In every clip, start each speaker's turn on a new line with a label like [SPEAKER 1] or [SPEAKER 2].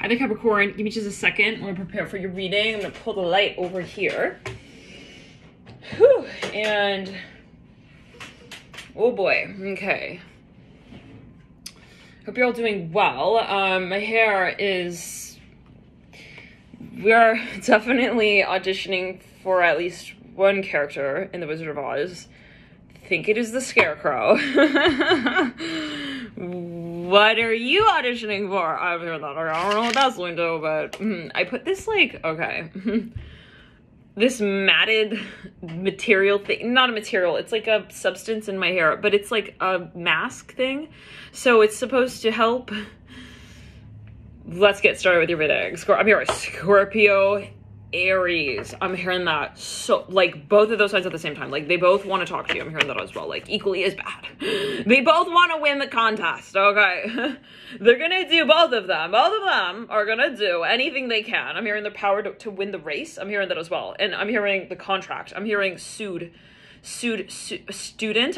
[SPEAKER 1] Hi there, Capricorn. Give me just a second. I'm going to prepare for your reading. I'm going to pull the light over here. Whew. And, oh boy. Okay. Hope you're all doing well. My hair is... We are definitely auditioning for at least one character in The Wizard of Oz. I think it is the Scarecrow. What are you auditioning for? I don't know what that's going to do, but I put this, like, okay. This matted material thing, not a material, it's like a substance in my hair, but it's like a mask thing. So it's supposed to help. Let's get started with your reading. I'm here with Scorpio, Aries. I'm hearing that. So, like, both of those signs at the same time. Like, they both want to talk to you. I'm hearing that as well. Like, equally as bad. They both want to win the contest, okay? They're gonna do both of them. Both of them are gonna do anything they can. I'm hearing the power to win the race. I'm hearing that as well. And I'm hearing the contract. I'm hearing student.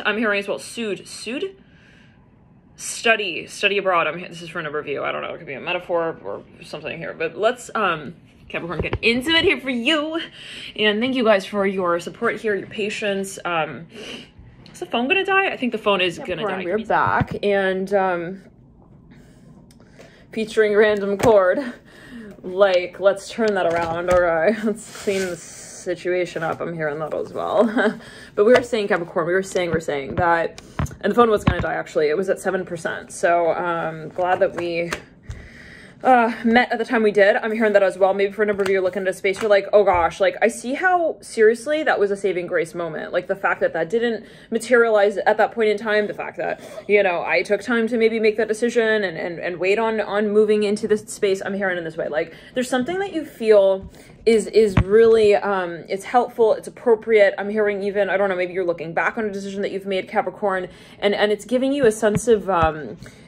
[SPEAKER 1] I'm hearing as well study abroad. This is for an overview. I don't know. It could be a metaphor or something here. But let's, Capricorn, get into it here for you. And thank you guys for your support here, your patience. Is the phone gonna die? I think the phone is gonna die. We're back, and featuring random chord. Like, let's turn that around. All right, let's clean this situation up. I'm hearing that as well. But we were saying, Capricorn, we were saying that, and the phone was gonna die, actually. It was at 7%. So glad that we met at the time we did. I'm hearing that as well. Maybe for a number of you looking at a space, you're like, oh gosh, like, I see how seriously that was a saving grace moment. Like, the fact that that didn't materialize at that point in time, the fact that, you know, I took time to maybe make that decision and wait on moving into this space. I'm hearing in this way, like, there's something that you feel is really, it's helpful, it's appropriate. I'm hearing even, I don't know, maybe you're looking back on a decision that you've made, Capricorn, and it's giving you a sense of,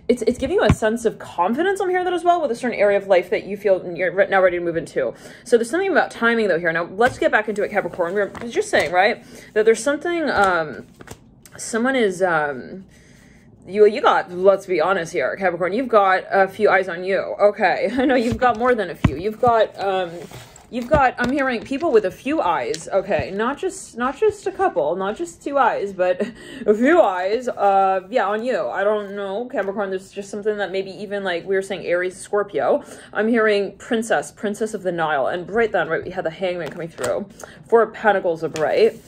[SPEAKER 1] it's giving you a sense of confidence. I'm hearing that as well, with a certain area of life that you feel you're now ready to move into. So there's something about timing though here. Now let's get back into it, Capricorn. We were just saying, right, that there's something, someone is, you got, let's be honest here, Capricorn, you've got a few eyes on you. Okay, I know you've got more than a few. You've got, I'm hearing people with a few eyes, okay, not just a couple, not just 2 eyes, but a few eyes, yeah, on you. I don't know, Capricorn, there's just something that maybe even, like, we were saying Aries, Scorpio. I'm hearing Princess of the Nile, and right then, right, we had the Hangman coming through. 4 of Pentacles upright.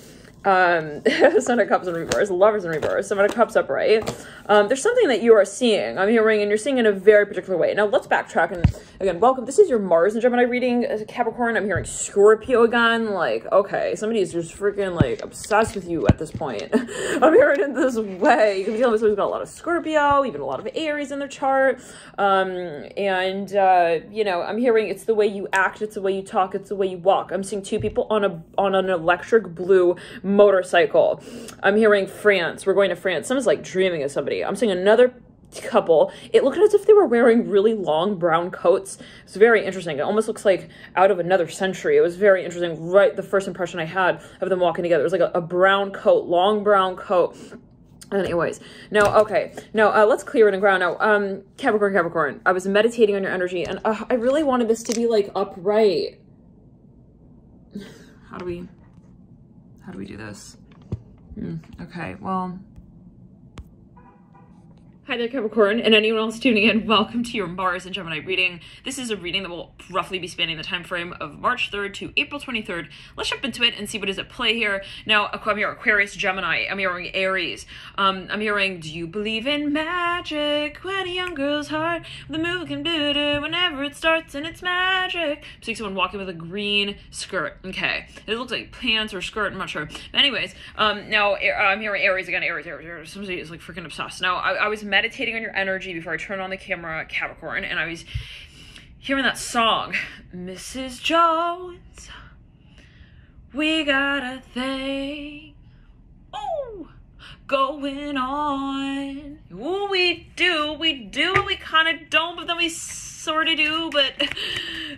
[SPEAKER 1] Seven of Cups in reverse, Lovers in reverse, Seven of Cups upright. There's something that you are seeing, I'm hearing, and you're seeing in a very particular way. Now let's backtrack, and again, welcome. This is your Mars and Gemini reading, Capricorn. I'm hearing Scorpio again. Like, okay, somebody is just freaking, like, obsessed with you at this point. I'm hearing it this way. You can be telling me somebody's got a lot of Scorpio, even a lot of Aries in their chart. You know, I'm hearing it's the way you act, it's the way you talk, it's the way you walk. I'm seeing 2 people on an electric blue motorcycle. I'm hearing France. We're going to France. Someone's like dreaming of somebody. I'm seeing another couple. It looked as if they were wearing really long brown coats. It's very interesting. It almost looks like out of another century. It was very interesting. Right, the first impression I had of them walking together, it was like a brown coat, long brown coat. Anyways, now, okay, now let's clear it and ground. Now, Capricorn, I was meditating on your energy, and I really wanted this to be, like, upright. How do we do this? Okay, well, hi there, Capricorn, and anyone else tuning in, welcome to your Mars and Gemini reading. This is a reading that will roughly be spanning the time frame of March 3rd to April 23rd. Let's jump into it and see what is at play here. Now, I'm hearing Aquarius, Gemini. I'm hearing Aries. I'm hearing, do you believe in magic? When a young girl's heart, the move can do whenever it starts and it's magic. I'm seeing someone walking with a green skirt. Okay, it looks like pants or skirt, I'm not sure. But anyways, now I'm hearing Aries again. Aries. Somebody is like freaking obsessed. Now, I was meditating on your energy before I turned on the camera, Capricorn, and I was hearing that song, Mrs. Jones, we got a thing, ooh, going on. Ooh, we do, we kind of don't, but then we sort of do, but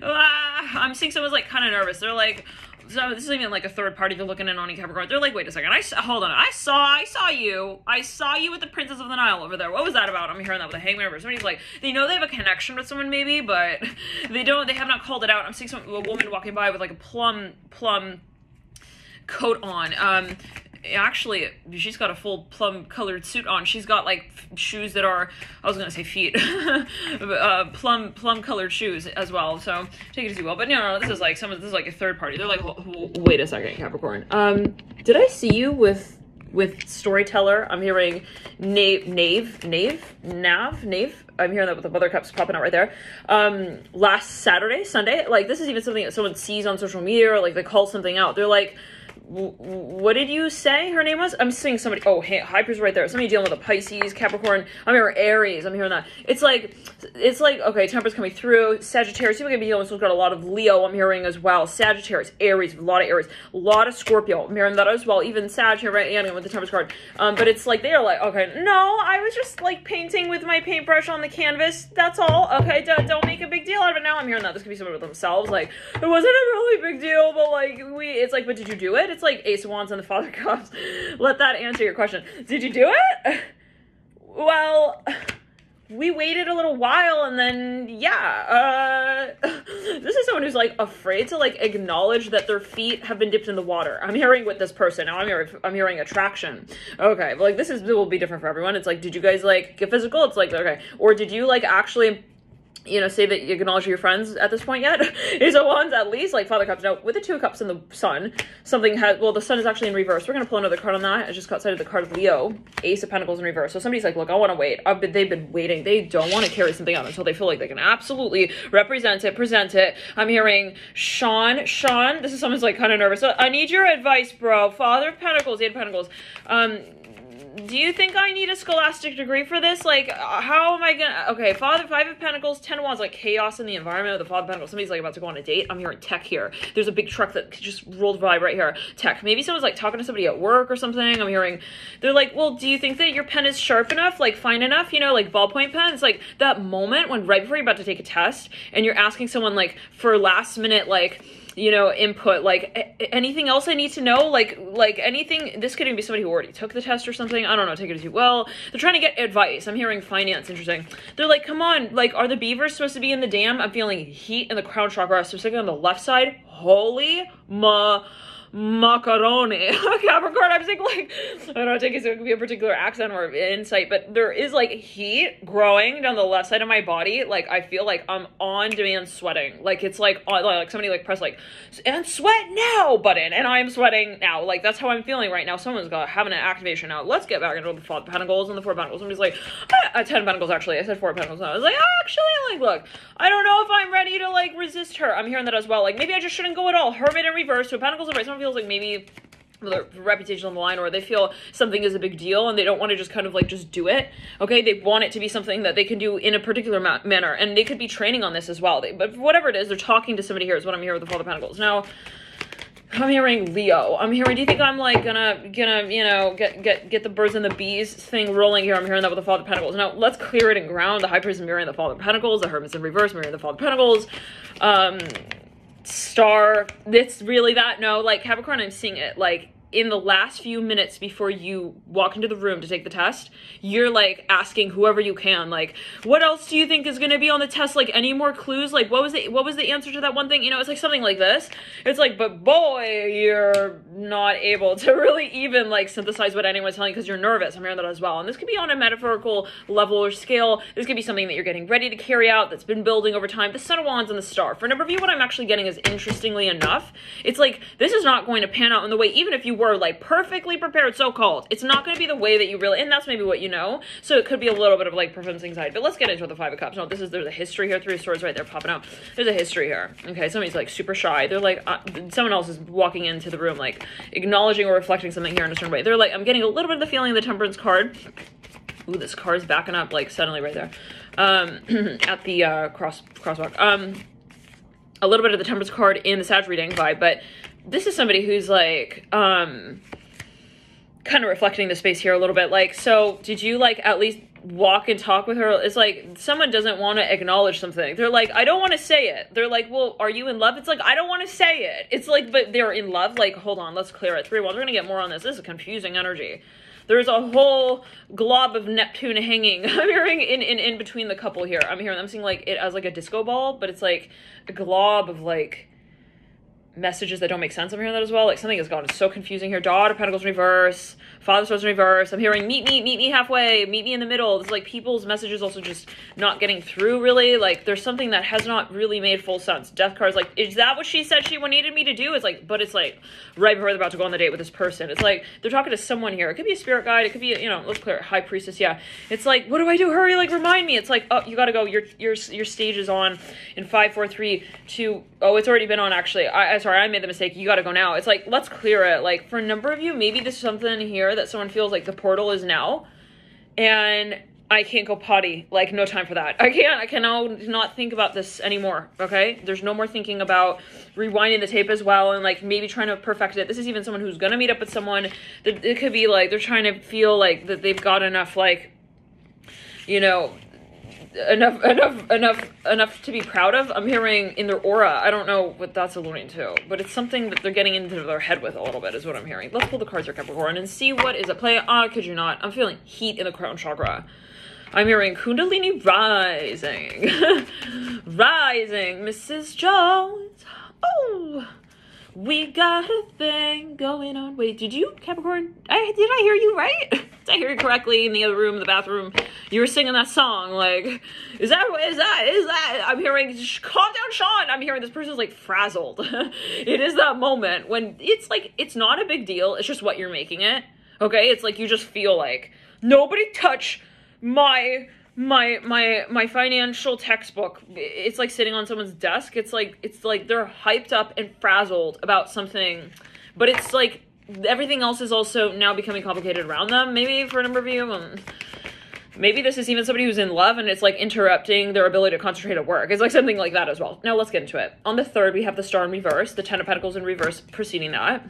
[SPEAKER 1] I'm seeing someone's like kind of nervous. They're like, so this is even like a third party they're looking in on Capricorn. They're like, wait a second, hold on, I saw you with the Princess of the Nile over there. What was that about? I'm hearing that with a Hangman reverse. Somebody's like, they know they have a connection with someone maybe, but they have not called it out. I'm seeing a woman walking by with like a plum coat on. Actually, she's got a full plum colored suit on. She's got like shoes that are, I was gonna say feet, plum colored shoes as well. So take it as you will. But no, this is like this is like a third party. They're like, wait a second, Capricorn. Did I see you with storyteller? I'm hearing Nav. I'm hearing that with the mother cups popping out right there. Last Saturday, Sunday, like this is even something that someone sees on social media, or like they call something out. They're like, what did you say her name was? I'm seeing somebody, oh, Hyper's right there. Somebody dealing with a Pisces, Capricorn. I'm hearing Aries. I'm hearing that. It's like, okay, Temperance coming through. Sagittarius, people are going to be dealing with, so we've got a lot of Leo, I'm hearing as well. Sagittarius, Aries, a lot of Aries. A lot of Scorpio, I'm hearing that as well. Even Sag here, right, and with the Temperance card. But it's like, they are like, okay, no, I was just like painting with my paintbrush on the canvas. That's all. Okay, don't make a big deal out of it now. I'm hearing that. This could be somebody with themselves. Like, it wasn't a really big deal, but like, it's like, but did you do it? It's like Ace of Wands and the Father of Cups. Let that answer your question. Did you do it? Well, we waited a little while, and then, yeah, this is someone who's, like, afraid to, like, acknowledge that their feet have been dipped in the water. I'm hearing with this person. Now I'm hearing attraction. Okay, but, like, it will be different for everyone. It's like, did you guys, like, get physical? It's like, okay. Or did you, like, actually, you know, say that you acknowledge your friends at this point yet? Ace of Wands, at least, like Father Cups. Now, with the Two of Cups and the Sun, the Sun is actually in reverse. We're going to pull another card on that. I just got sighted the card of Leo. Ace of Pentacles in reverse. So somebody's like, look, I want to wait. They've been waiting. They don't want to carry something out until they feel like they can absolutely represent it, present it. I'm hearing Sean, this is someone's like kind of nervous. So I need your advice, bro. Father of Pentacles, Eight of Pentacles. Do you think I need a scholastic degree for this? Like, how am I gonna... Okay, Five of Pentacles, 10 of Wands, like chaos in the environment with the Father of Pentacles. Somebody's like about to go on a date. I'm hearing tech here. There's a big truck that just rolled by right here. Tech. Maybe someone's like talking to somebody at work or something. I'm hearing... They're like, well, do you think that your pen is sharp enough? Like, fine enough? You know, like ballpoint pens? Like, that moment when right before you're about to take a test and you're asking someone, like, for last minute, like... you know, input, like, anything else I need to know? Like anything, this could even be somebody who already took the test or something. I don't know, take it as you will. They're trying to get advice. I'm hearing finance, interesting. They're like, come on, like, are the beavers supposed to be in the dam? I'm feeling heat in the crown chakra, specifically on the left side. Holy macaroni. Capricorn, I'm saying, like, I don't know, take it so it could be a particular accent or insight, but there is like heat growing down the left side of my body. Like, I feel like I'm on demand sweating. Like, it's like, like somebody like press like, and sweat now button, and I'm sweating now. Like, that's how I'm feeling right now. Someone's got having an activation now. Let's get back into the Five of Pentacles and the Four of Pentacles. Somebody's like, 10 of Pentacles, actually. I said Four of Pentacles. I was like, actually, like, look, I don't know if I'm ready to like resist her. I'm hearing that as well. Like, maybe I just shouldn't go at all. Hermit in reverse, Two of Pentacles in reverse. Someone feels like maybe their reputation on the line, or they feel something is a big deal and they don't want to just kind of like just do it. Okay, they want it to be something that they can do in a particular manner, and they could be training on this as well. But whatever it is, they're talking to somebody here is what I'm hearing with the Father of Pentacles. Now, I'm hearing Leo. I'm hearing, do you think I'm like gonna you know, get the birds and the bees thing rolling here? I'm hearing that with the Father of Pentacles. Now, let's clear it and ground. The High Priest is mirroring the Father of Pentacles. The Hermit's in reverse, mirroring the Father of Pentacles. Star, it's really that. No, like, Capricorn, I'm seeing it like in the last few minutes before you walk into the room to take the test, you're like asking whoever you can, like, what else do you think is going to be on the test? Like, any more clues? Like, what was the answer to that one thing? You know, it's like something like this. It's like, but boy, you're not able to really even like synthesize what anyone's telling you because you're nervous. I'm hearing that as well. And this could be on a metaphorical level or scale. This could be something that you're getting ready to carry out that's been building over time. The Son of Wands and the Star. For a number of you, what I'm actually getting is, interestingly enough, it's like, this is not going to pan out in the way, even if you were like perfectly prepared, so-called, it's not going to be the way that you really, and that's maybe what you know, so it could be a little bit of like prevents anxiety. But let's get into the Five of Cups. No, there's a history here. Three of Swords right there popping out. There's a history here. Okay, somebody's like super shy. They're like, someone else is walking into the room, like acknowledging or reflecting something here in a certain way. They're like, I'm getting a little bit of the feeling of the Temperance card. Ooh, this card's backing up like suddenly right there. At the crosswalk. A little bit of the Temperance card in the Sag reading vibe, but this is somebody who's like, kind of reflecting the space here a little bit. Like, so did you like at least walk and talk with her. It's like someone doesn't want to acknowledge something. They're like, I don't want to say it. They're like, well, are you in love? It's like, I don't want to say it. It's like, but they're in love. Like, hold on, let's clear it. 3-1. We're going to get more on this. This is a confusing energy. There's a whole glob of Neptune hanging. I'm hearing in between the couple here. I'm seeing like it as like a disco ball, but it's like a glob of like messages that don't make sense. I'm hearing that as well. Like something has gone so confusing here. Daughter of Pentacles in reverse, Father of Swords in reverse. I'm hearing meet me halfway, meet me in the middle. It's like people's messages also just not getting through really. Like there's something that has not really made full sense. Death card's like, is that what she said she needed me to do? It's like, but it's like right before they're about to go on the date with this person. It's like they're talking to someone here. It could be a spirit guide. It could be, you know, let's clear it. High priestess. Yeah. It's like, what do I do? Hurry, like remind me. It's like, oh, you got to go. Your stage is on in 5, 4, 3, 2. Oh, it's already been on actually. Sorry, I made the mistake. You got to go now. It's like, let's clear it. Like for a number of you, maybe there's something here that someone feels like the portal is now and I can't go potty. Like no time for that. I cannot not think about this anymore. Okay. There's no more thinking about rewinding the tape as well. And like maybe trying to perfect it. This is even someone who's going to meet up with someone that it could be like, they're trying to feel like that they've got enough, like, you know, enough to be proud of. I'm hearing in their aura. I don't know what that's alluding to, but it's something that they're getting into their head with a little bit is what I'm hearing. Let's pull the cards for Capricorn and see what is at play. Could you not? I'm feeling heat in the crown chakra. I'm hearing Kundalini rising. Rising, Mrs. Jones. Oh, we got a thing going on. Wait, did you, Capricorn? Did I hear you right? Did I hear you correctly in the other room, the bathroom? You were singing that song. Like, is that? I'm hearing, calm down, Sean. I'm hearing this person's like frazzled. It is that moment when it's like, it's not a big deal. It's just what you're making it. Okay. It's like, you just feel like nobody touch my financial textbook. It's like sitting on someone's desk. It's like they're hyped up and frazzled about something, but it's like everything else is also now becoming complicated around them. Maybe for a number of you, maybe this is even somebody who's in love and it's like interrupting their ability to concentrate at work. It's like something like that as well. Now let's get into it. On the 3rd, we have the Star in reverse, the 10 of Pentacles in reverse preceding that.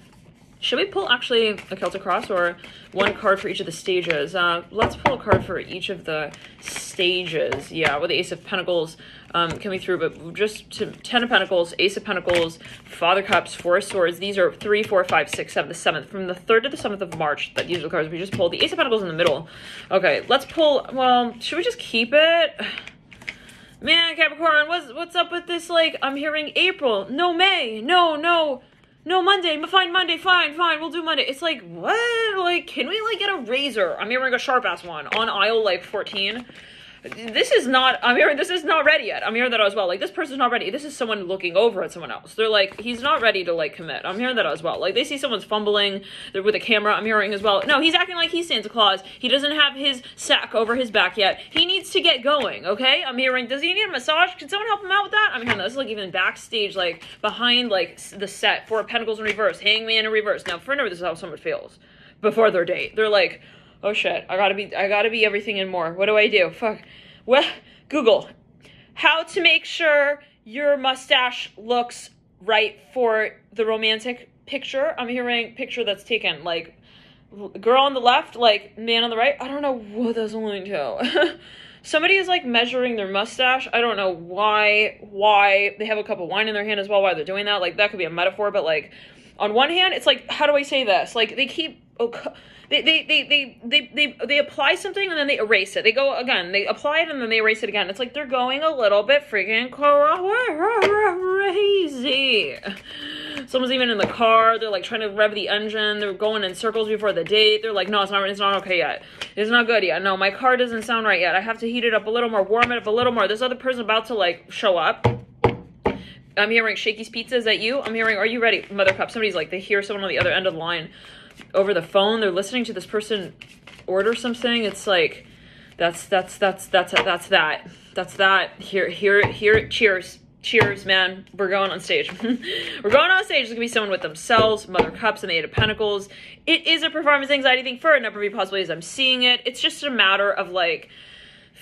[SPEAKER 1] Should we pull actually a Celtic cross or one card for each of the stages? Let's pull a card for each of the stages. Yeah, with the Ace of Pentacles coming through, but just to 10 of Pentacles, Ace of Pentacles, Father Cups, 4 of Swords. These are 3, 4, 5, 6, 7, the 7th. From the 3rd to the 7th of March, that these are the cards we just pulled. The Ace of Pentacles in the middle. Okay, let's pull, well, should we just keep it? Man, Capricorn, what's up with this? Like, I'm hearing April, no May, no, Monday, fine, we'll do Monday. It's like, what? Like, can we, like, get a razor? I'm hearing a sharp-ass one on aisle, like, 14. This is not, I'm hearing this is not ready yet. I'm hearing that as well. Like, this person's not ready. This is someone looking over at someone else. They're like, he's not ready to, like, commit. I'm hearing that as well. Like, they see someone's fumbling with a camera. I'm hearing as well. No, he's acting like he's Santa Claus. He doesn't have his sack over his back yet. He needs to get going, okay? I'm hearing, does he need a massage? Can someone help him out with that? I'm hearing that. This is, like, even backstage, like, behind, like, the set. 4 of Pentacles in reverse. Hangman in reverse. Now, for a number, this is how someone feels before their date. They're like, oh, shit. I gotta be everything and more. What do I do? Fuck. Well, Google how to make sure your mustache looks right for the romantic picture. I'm hearing picture that's taken, like, girl on the left, like, man on the right. I don't know what that's alluding to. Somebody is, like, measuring their mustache. I don't know why they have a cup of wine in their hand as well while they're doing that. Like, that could be a metaphor, but, like, on one hand, it's like, how do I say this? Like, they keep... They apply something and then they erase it. They go again, they apply it and then they erase it again. It's like they're going a little bit freaking crazy. Someone's even in the car. They're like trying to rev the engine. They're going in circles before the date. They're like, no, it's not okay yet. It's not good yet. No, my car doesn't sound right yet. I have to heat it up a little more, warm it up a little more. This other person about to like show up. I'm hearing Shakey's Pizza. Is that you? I'm hearing, are you ready? Mother Cup. Somebody's like, they hear someone on the other end of the line over the phone. They're listening to this person order something. It's like, that's that. Here, cheers, man. We're going on stage. We're going on stage. There's gonna be someone with themselves, Mother Cups and the 8 of Pentacles. It is a performance anxiety thing for a number of you possibly as I'm seeing it. It's just a matter of like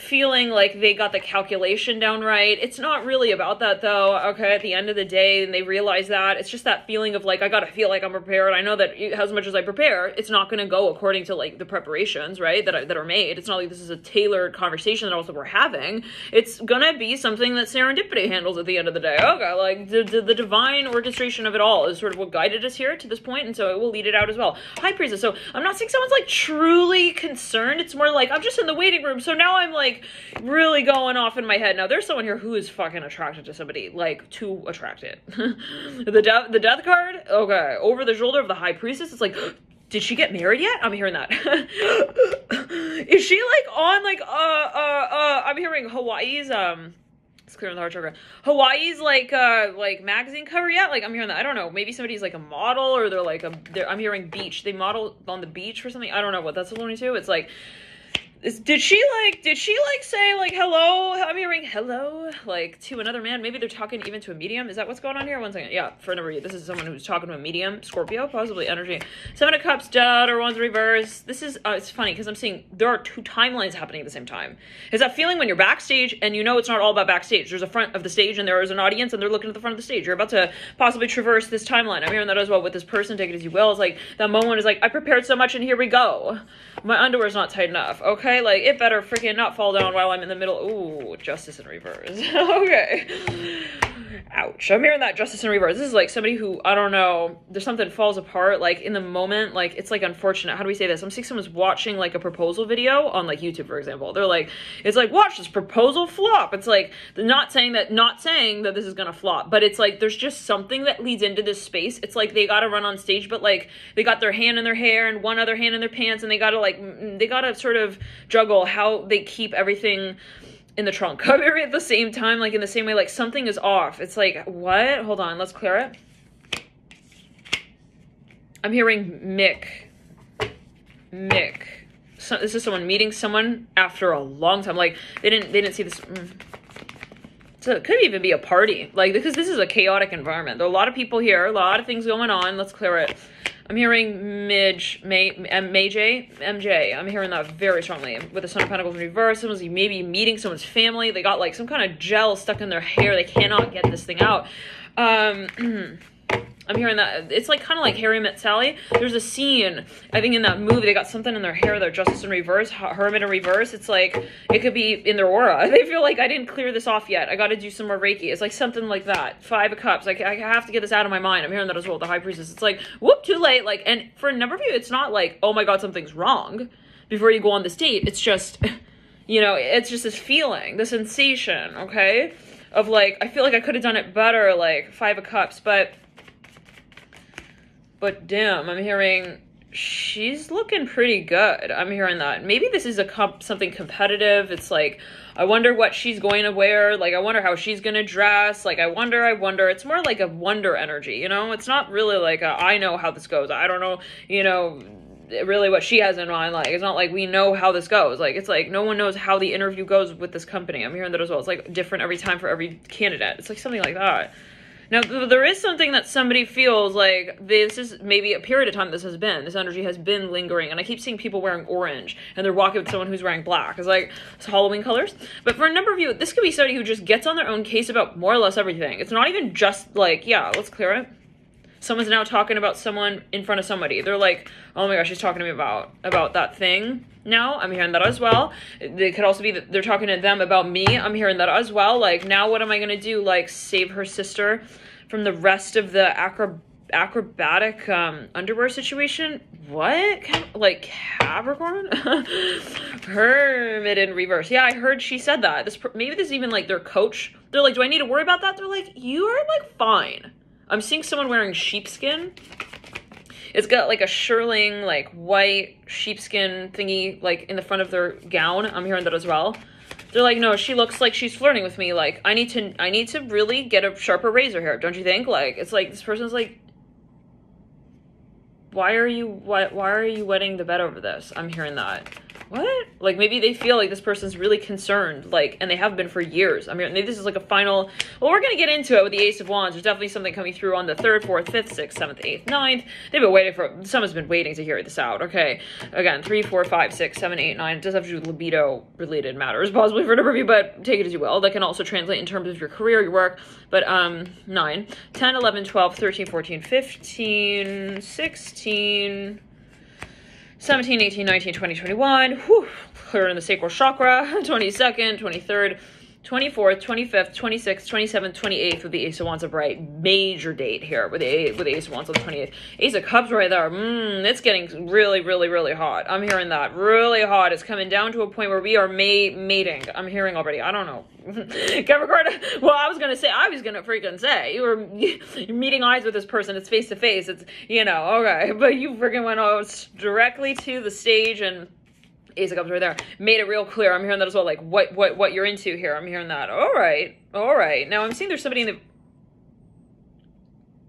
[SPEAKER 1] feeling like they got the calculation down right. It's not really about that though, okay? At the end of the day, and they realize that, it's just that feeling of like, I gotta feel like I'm prepared. I know that as much as I prepare, it's not gonna go according to like the preparations, right, that are made. It's not like this is a tailored conversation that also we're having. It's gonna be something that serendipity handles at the end of the day. Okay, like the divine orchestration of it all is sort of what guided us here to this point, and so it will lead it out as well. High Priestess. So I'm not saying someone's like truly concerned. It's more like I'm just in the waiting room, so now I'm like really going off in my head. Now there's someone here who is fucking attracted to somebody, like too attracted. the death card, okay, over the shoulder of the High Priestess. It's like, did she get married yet? I'm hearing that. Is she like on like I'm hearing Hawaii's it's clear in the heart chakra. Hawaii's like magazine cover yet? Like I'm hearing that. I don't know. Maybe somebody's like a model, or they're like I'm hearing beach. They model on the beach for something. I don't know what that's alluding to. It's like, did she say like hello? I'm hearing hello like to another man. Maybe they're talking even to a medium. Is that what's going on here? One second. Yeah, for number, this is someone who's talking to a medium. Scorpio, possibly energy. Seven of Cups, Dead, or Wands reverse. This is it's funny because I'm seeing there are two timelines happening at the same time. Is that feeling when you're backstage and you know it's not all about backstage. There's a front of the stage and there is an audience and they're looking at the front of the stage. You're about to possibly traverse this timeline. I'm hearing that as well with this person. Take it as you will. It's like that moment is like, I prepared so much and here we go. My underwear is not tight enough. Okay. Like, it better freaking not fall down while I'm in the middle. Ooh, Justice in reverse. Okay. Ouch. I'm hearing that Justice in reverse. This is like somebody who, I don't know, there's something falls apart, like in the moment, like it's like unfortunate. How do we say this? I'm seeing someone's watching like a proposal video on like YouTube, for example. They're like, it's like, watch this proposal flop. It's like, they're not saying that this is gonna flop, but it's like, there's just something that leads into this space. It's like they gotta run on stage, but like they got their hand in their hair and one other hand in their pants, and they gotta sort of juggle how they keep everything in the trunk at the same time, like in the same way, like something is off. It's like, what? Hold on, let's clear it. I'm hearing Mick. So, this is someone meeting someone after a long time. Like they didn't see this. So it could even be a party, like, because this is a chaotic environment. There are a lot of people here, a lot of things going on. Let's clear it. I'm hearing MJ. I'm hearing that very strongly. With the Son of Pentacles in reverse, someone's maybe meeting someone's family. They got like some kind of gel stuck in their hair. They cannot get this thing out. I'm hearing that it's like kind of like Harry Met Sally. There's a scene, I think in that movie, they got something in their hair, their Justice in reverse, Hermit in reverse. It's like, it could be in their aura. They feel like, I didn't clear this off yet. I got to do some more Reiki. It's like something like that. Five of Cups. Like, I have to get this out of my mind. I'm hearing that as well with the High Priestess. It's like, whoop, too late. Like, and for a number of you, it's not like, oh my God, something's wrong before you go on this date. It's just, you know, it's just this feeling, the sensation, okay? Of like, I feel like I could have done it better, like Five of Cups, but damn, I'm hearing she's looking pretty good. I'm hearing that. Maybe this is something competitive. It's like, I wonder what she's going to wear. Like, I wonder how she's going to dress. Like, I wonder. It's more like a wonder energy, you know? It's not really like I know how this goes. I don't know, you know, really what she has in mind. Like, it's not like we know how this goes. Like, it's like no one knows how the interview goes with this company. I'm hearing that as well. It's like different every time for every candidate. It's like something like that. Now, there is something that somebody feels like this is maybe a period of time this energy has been lingering. And I keep seeing people wearing orange and they're walking with someone who's wearing black. It's like, it's Halloween colors. But for a number of you, this could be somebody who just gets on their own case about more or less everything. It's not even just like, yeah, let's clear it. Someone's now talking about someone in front of somebody. They're like, oh my gosh, she's talking to me about that thing. Now, I'm hearing that as well. They could also be that they're talking to them about me. I'm hearing that as well. Like, now what am I going to do? Like, save her sister from the rest of the acrobatic underwear situation? What? Like, Capricorn? Hermit in reverse. Yeah, I heard she said that. Maybe this is even like their coach. They're like, do I need to worry about that? They're like, you are like fine. I'm seeing someone wearing sheepskin. It's got like a shearling, like white sheepskin thingy, like in the front of their gown. I'm hearing that as well. They're like, no, she looks like she's flirting with me. Like, I need to really get a sharper razor here. Don't you think? Like, it's like, this person's like, why are you wetting the bed over this? I'm hearing that. what? Like, maybe they feel like this person's really concerned, like, and they have been for years. I mean, maybe this is like a final, well, we're going to get into it with the Ace of Wands. There's definitely something coming through on the 3rd, 4th, 5th, 6th, 7th, 8th, 9th. They've been waiting for, someone's been waiting to hear this out, okay? Again, 3, 4, 5, 6, 7, 8, 9. It does have to do with libido-related matters, possibly for a number of you, but take it as you will. That can also translate in terms of your career, your work, but 9, 10, 11, 12, 13, 14, 15, 16... 17, 18, 19, 20, 21, whew, clear in the sacral chakra, 22nd, 23rd, 24th, 25th, 26th, 27th, 28th with the Ace of Wands upright. Major date here with the Ace of Wands on the 28th. Ace of Cups right there. It's getting really, really, really hot. I'm hearing that. Really hot. It's coming down to a point where we are mating. I'm hearing already. I don't know. Capricorn, well, I was going to freaking say, you're meeting eyes with this person. It's face to face. It's, you know, okay. But you freaking went out directly to the stage and Ace of Cups right there. Made it real clear. I'm hearing that as well. Like what you're into here. I'm hearing that. All right. All right. Now I'm seeing there's somebody in the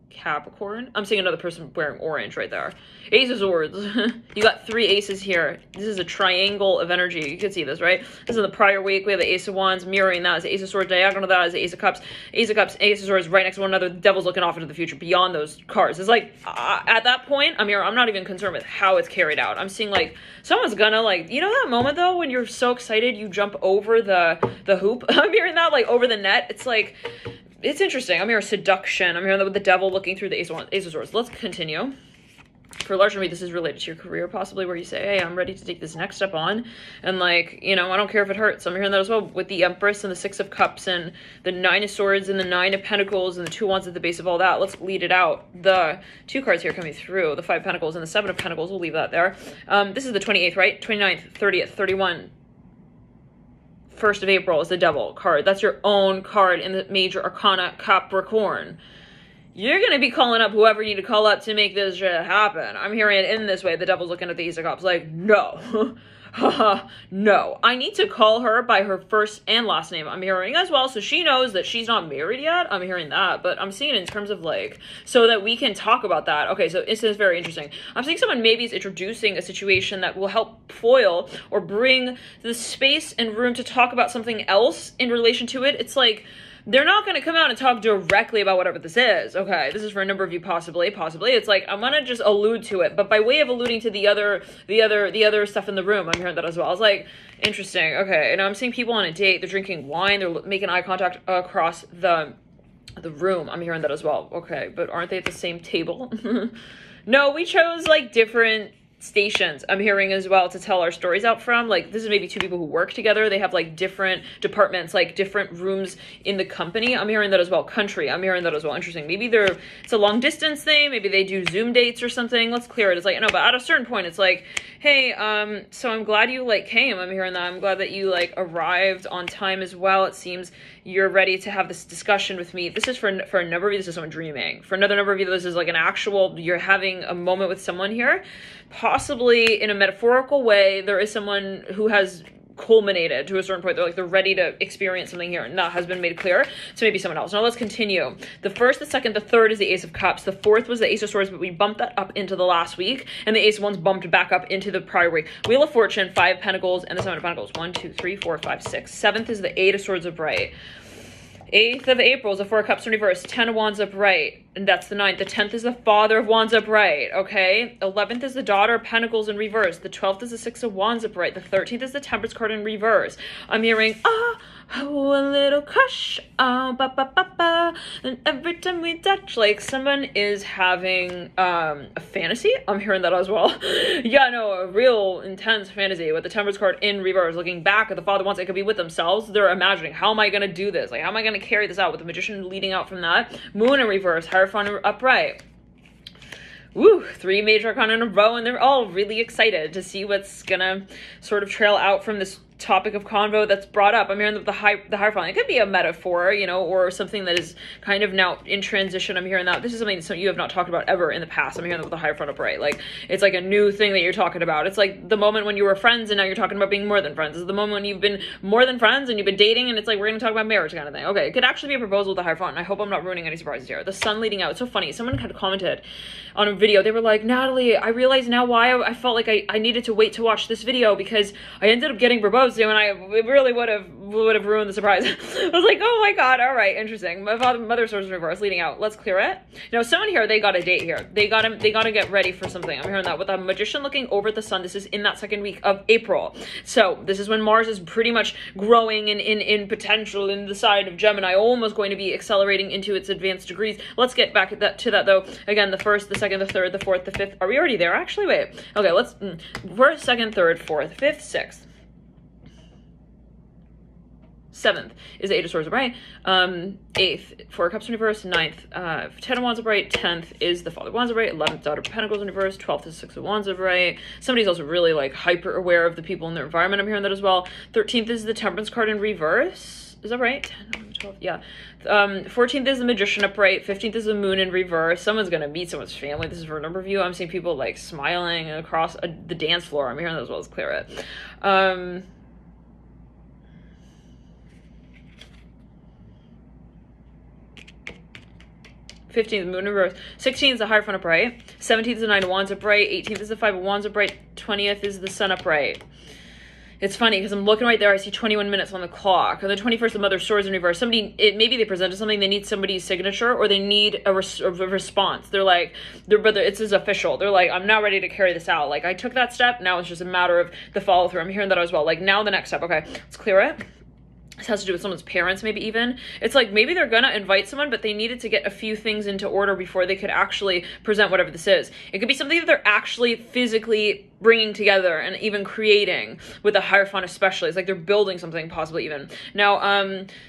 [SPEAKER 1] Capricorn. I'm seeing another person wearing orange right there. Ace of Swords. You got 3 aces here. This is a triangle of energy. You can see this, right? This is in the prior week. We have the Ace of Wands mirroring that as the Ace of Swords. Diagonal of that is the Ace of Cups. Ace of Cups, Ace of Swords right next to one another. The Devil's looking off into the future beyond those cards. It's like, at that point, I'm not even concerned with how it's carried out. I'm seeing like, someone's gonna like, you know that moment though, when you're so excited, you jump over the hoop? I'm hearing that, like over the net. It's like, it's interesting. I'm hearing seduction. I'm hearing that with the Devil looking through the Ace of Swords. Let's continue. For a large number, this is related to your career, possibly, where you say, hey, I'm ready to take this next step on. And like, you know, I don't care if it hurts. I'm hearing that as well with the Empress and the 6 of Cups and the 9 of Swords and the 9 of Pentacles and the 2 Wands at the base of all that. Let's lead it out. The 2 cards here coming through, the 5 of Pentacles and the 7 of Pentacles. We'll leave that there. This is the 28th, right? 29th, 30th, 31. 1st of April is the Devil card. That's your own card in the major arcana Capricorn. You're going to be calling up whoever you need to call up to make this shit happen. I'm hearing it in this way. The Devil's looking at the Ace of Cups like, no. No. I need to call her by her first and last name. I'm hearing as well, so she knows that she's not married yet. I'm hearing that, but I'm seeing it in terms of like, so that we can talk about that. Okay, so this is very interesting. I'm seeing someone maybe is introducing a situation that will help foil or bring the space and room to talk about something else in relation to it. It's like, they're not going to come out and talk directly about whatever this is. Okay, this is for a number of you, possibly. It's like, I'm going to just allude to it, but by way of alluding to the other stuff in the room, I'm hearing that as well. It's like, interesting. Okay, and I'm seeing people on a date. They're drinking wine. They're making eye contact across the room. I'm hearing that as well. Okay, but aren't they at the same table? No, we chose like different stations, I'm hearing as well, to tell our stories out from. Like, this is maybe 2 people who work together. They have like different departments, like different rooms in the company. I'm hearing that as well. Country, I'm hearing that as well. Interesting. Maybe it's a long distance thing. Maybe they do Zoom dates or something. Let's clear it. It's like, no, but at a certain point, it's like, hey, so I'm glad you like came. I'm hearing that. I'm glad that you like arrived on time as well. It seems you're ready to have this discussion with me. This is for a number of you, this is someone dreaming. For another number of you, this is like an actual, you're having a moment with someone here. Possibly in a metaphorical way, there is someone who has culminated to a certain point. They're ready to experience something here, and that has been made clear to maybe someone else. Now let's continue. The 1st, the 2nd, the 3rd is the Ace of Cups. The 4th was the Ace of Swords, but we bumped that up into the last week, and the Ace of Wands bumped back up into the prior week. Wheel of Fortune, 5 Pentacles, and the 7 of Pentacles. 1, 2, 3, 4, 5, 6. 7th is the 8 of Swords upright. 8th of April is the 4 of Cups in reverse. 10 of Wands upright, and that's the 9th. The 10th is the Father of Wands upright, okay? 11th is the Daughter of Pentacles in reverse. The 12th is the 6 of Wands upright. The 13th is the Temperance card in reverse. I'm hearing, oh, a little crush, oh, ba, ba, ba, ba. And every time we touch, like someone is having a fantasy. I'm hearing that as well. Yeah, no, a real intense fantasy with the Temperance card in reverse, looking back at the Father Wands. It could be with themselves. They're imagining, how am I going to do this? Like, how am I going to carry this out? With the Magician leading out from that. Moon in reverse, Hierophant upright. Woo, 3 major arcana in a row, and they're all really excited to see what's gonna sort of trail out from this topic of convo that's brought up. I'm hearing that the Hierophant, it could be a metaphor, you know, or something that is kind of now in transition. I'm hearing that this is something that you have not talked about ever in the past. I'm hearing that with the Hierophant upright. Like, it's like a new thing that you're talking about. It's like the moment when you were friends and now you're talking about being more than friends. It's the moment when you've been more than friends and you've been dating and it's like, we're going to talk about marriage kind of thing. Okay, it could actually be a proposal with the Hierophant. I hope I'm not ruining any surprises here. The sun leading out. It's so funny. Someone had commented on a video. They were like, Natalie, I realize now why I felt like I needed to wait to watch this video because I ended up getting proposed to and it really would have ruined the surprise. I was like, oh my god, all right, interesting. My mother source in reverse leading out. Let's clear it. Now, someone here, they got a date here. They got to get ready for something. I'm hearing that with a Magician looking over at the sun. This is in that second week of April. So this is when Mars is pretty much growing in potential in the side of Gemini, almost going to be accelerating into its advanced degrees. Let's get back to that though. Again, the first, the second, the third, the fourth, the fifth. Are we already there? Actually, wait. Okay, let's first, second, third, fourth, fifth, sixth. 7th is the 8 of Swords upright. 8th, 4 of Cups in reverse. 9th, 10 of Wands upright. 10th is the Father of Wands upright. 11th, Daughter of Pentacles in reverse. 12th is 6 of Wands upright. Somebody's also really like hyper aware of the people in their environment. I'm hearing that as well. 13th is the Temperance card in reverse. Is that right? 10, 11, 12, yeah. 14th is the Magician upright. 15th is the Moon in reverse. Someone's gonna meet someone's family. This is for a number of you. I'm seeing people like smiling across the dance floor. I'm hearing that as well. As clear it. 15th, Moon in reverse. 16th is the Hierophant upright. 17th is the 9 of Wands upright. 18th is the 5 of Wands upright. 20th is the Sun upright. It's funny because I'm looking right there. I see 21 minutes on the clock. On the 21st, the Mother of Swords in reverse. Maybe they presented something. They need somebody's signature or they need a response. They're like, it's as official. They're like, I'm now ready to carry this out. Like, I took that step. Now it's just a matter of the follow through. I'm hearing that as well. Like, now the next step. Okay, let's clear it. This has to do with someone's parents, maybe even. It's like maybe they're gonna invite someone, but they needed to get a few things into order before they could actually present whatever this is. It could be something that they're actually physically bringing together and even creating with the Hierophant especially. It's like they're building something possibly even. Now,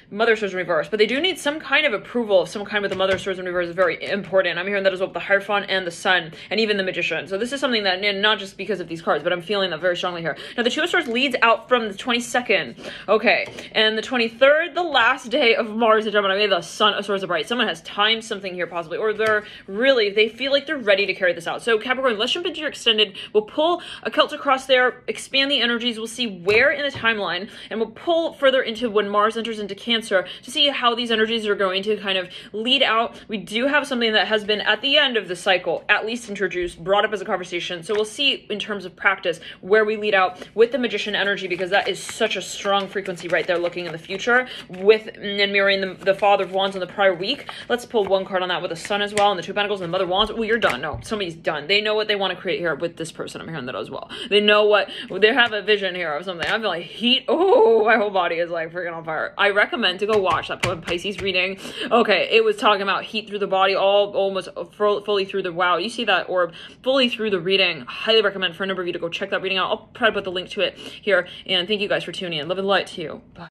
[SPEAKER 1] Mother of Swords in reverse, but they do need some kind of approval of some kind with the Mother of Swords in reverse is very important. I'm hearing that as well with the Hierophant and the Sun and even the Magician. So this is something that, and not just because of these cards, but I'm feeling that very strongly here. Now, the Two of Swords leads out from the 22nd. Okay, and the 23rd, the last day of Mars and Gemini, the Sun of Swords upright. Someone has timed something here possibly, or they feel like they're ready to carry this out. So Capricorn, let's jump into your extended. We'll pull a Celtic cross there, expand the energies. We'll see where in the timeline, and we'll pull further into when Mars enters into Cancer to see how these energies are going to kind of lead out. We do have something that has been at the end of the cycle, at least introduced, brought up as a conversation. So we'll see in terms of practice where we lead out with the Magician energy, because that is such a strong frequency right there looking in the future with and mirroring the Father of Wands on the prior week. Let's pull one card on that with the Sun as well, and the Two of Pentacles and the Mother of Wands. Oh, you're done. No, somebody's done. They know what they want to create here with this person. I'm hearing that as well. They know what, they have a vision here of something. I feel like heat. Oh, my whole body is like freaking on fire. I recommend to go watch that Pisces reading. Okay, it was talking about heat through the body, almost fully through the, wow, you see that orb fully through the reading. Highly recommend for a number of you to go check that reading out. I'll try to put the link to it here. And thank you guys for tuning in. Love and light to you. Bye.